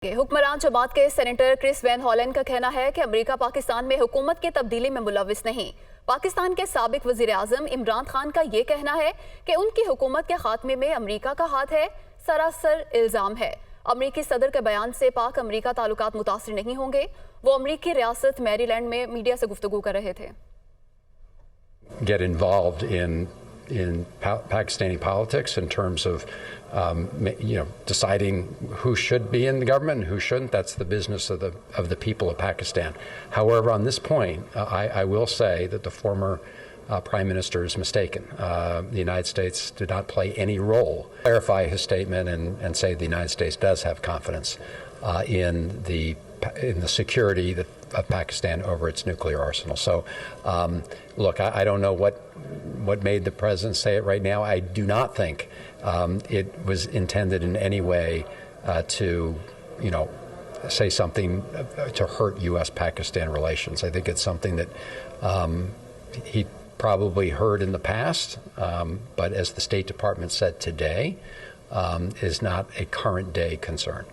हुक्मरान जमात के senator Chris van हॉलन का कहना है कि अमेरिका पाकिस्तान में हुकूमत की तब्दीली में मुलविस नहीं। पाकिस्तान के साबिक वजीर आजम इमरान खान का ये कहना है कि उनकी हुकूमत के खात्मे में अमेरिका का हाथ है, सरासर इल्ज़ाम है। अमरीकी सदर के बयान से पाक अमरीका ताल्लुकात मुतासिर नहीं होंगे। वो अमरीकी रियासत मैरीलैंड में मीडिया से गुफ्तगू कर रहे थे। Get involved in Pakistani politics in terms of deciding who should be in the government and who shouldn't. That's the business of the people of Pakistan. However, on this point, I will say that the former Prime Minister is mistaken. The United States did not play any role. Clarify his statement and say the United States does have confidence in the security of Pakistan over its nuclear arsenal. So, look, I don't know what made the president say it right now. I do not think it was intended in any way to, say something to hurt U.S.-Pakistan relations. I think it's something that he probably heard in the past, but as the State Department said today, is not a current day concern.